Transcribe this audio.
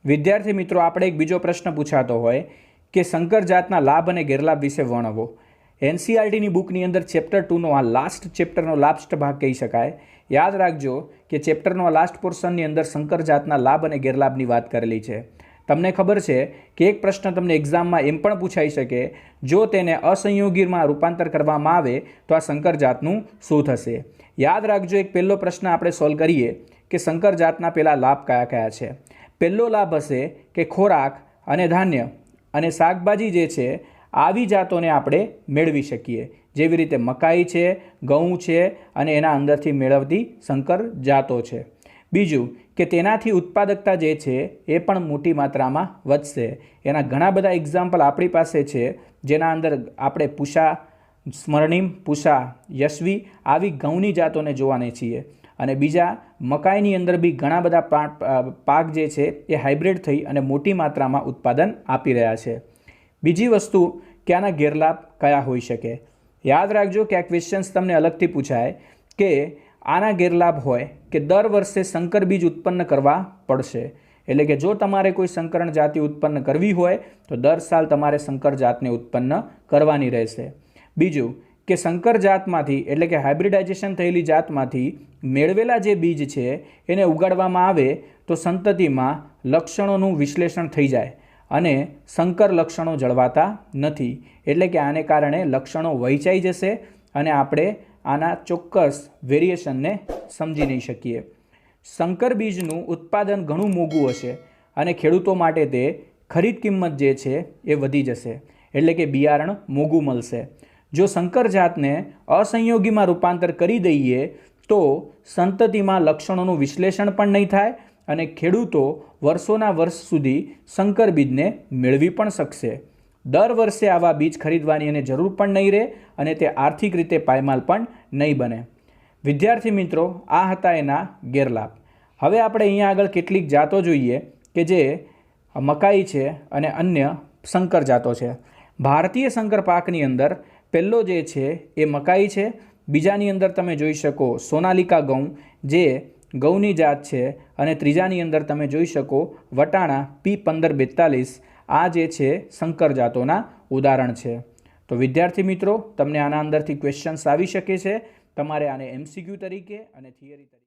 विद्यार्थी मित्रों આપણે एक बीजो प्रश्न पूछातो होय कि संकर जातना लाभ અને ગેરલાભ વિશે વર્ણવો। एनसीईआरटी बुकनी अंदर चेप्टर 2 नो आ लास्ट चेप्टरनो लास्ट भाग कही शकाय। याद राखजो कि चेप्टरनो लास्ट पोर्शननी अंदर संकर जातना लाभ અને ગેરલાભની વાત करेली है। तमने खबर है कि एक प्रश्न तमने एक्जाम में एम पण पूछाई शके, जो तेने असंयोगी में रूपांतर करवामां आवे तो आ संकर जातनुं शुं थशे। याद राखजो एक पहलो प्रश्न आपणे सोल्व करीए कि संकर जातना पेला लाभ कया कया छे। पहलो लाभ हशे कि खोराक अने धान्य अने शाकभाजी जे छे आवी जातोने आपणे मेळवी शकीए, जेवी रीते मकाई छे, घऊं छे अने एना अंदरथी मेळवती संकर जातो छे। बीजुं कि तेनाथी उत्पादकता जे छे ए पण मोटी मात्रामां वधशे। एना घणा बधा एक्जाम्पल आपणी पासे छे, जेना अंदर आपणे पूषा स्मरणीम, पूषा यशवी आवी घऊंनी जातोने जोवाने छीए। अने बीजा मकाईनी अंदर बी घणा बधा पाक जे छे ए हाइब्रिड थई अने मोटी मात्रामां उत्पादन आपी रह्या छे। बीजी वस्तु कि आना गैरलाभ कया होई शके। याद राखजो कि आ क्वेश्चन्स तमने अलगथी पूछाय कि आना गैरलाभ होय कि दर वर्षे संकर बीज उत्पन्न करवा पड़शे। एटले कि जो तमारे कोई संकरण जाति उत्पन्न करवी होय तो दर साल तमारे संकर जातने उत्पन्न करवानी रहेशे। बीजुं कि संकर जातमांथी एटले कि हाइब्रिडाइजेशन थयेली जातमांथी मेळवेला जे बीज छे एने उगाडवामां आवे तो संततिमां लक्षणोनुं विश्लेषण थई जाय अने संकर लक्षणों जळवाता नथी। एटले कि आने कारणे लक्षणों वहेंचाई जशे अने आपणे आना चोक्कस वेरिएशन ने समजी नहीं शकीए। संकर बीजनुं उत्पादन घणुं मोंघुं हशे अने खेडूतो माटे ते खरीद किंमत जे छे ए वधी जशे, एटले कि बियारण मोंघुं मळशे। जो संकर जातने असंयोगी में रूपांतर करी दईए तो संतति में लक्षणों विश्लेषण पण नहीं थाय अने खेडूतो वर्षोना वर्ष सुधी संकर बीज ने मेळवी पण शकशे। दर वर्षे आवा बीज खरीदवानी अने जरूर पण नहीं रहे अने ते आर्थिक रीते पायमाल पण नहीं बने। विद्यार्थी मित्रों, आ हता एना गैरलाभ। हवे आपणे अहींया आगळ केटलीक जातो जोईए कि जे मकाई छे अने अन्य संकर जातो छे। भारतीय संकर पाकनी अंदर पहलो जे छे ए मकाई छे। बीजानी अंदर तमे जोई शको सोनालिका घऊं जे घऊनी जात छे अने त्रीजानी अंदर तमे जोई शको वटाणा P1542 आ जे छे संकर जातोना उदाहरण छे। तो विद्यार्थी मित्रों, तमने आना अंदरथी क्वेश्चन्स आवी शके छे। तमारे आने एमसीक्यू तरीके अने थियरी तरीके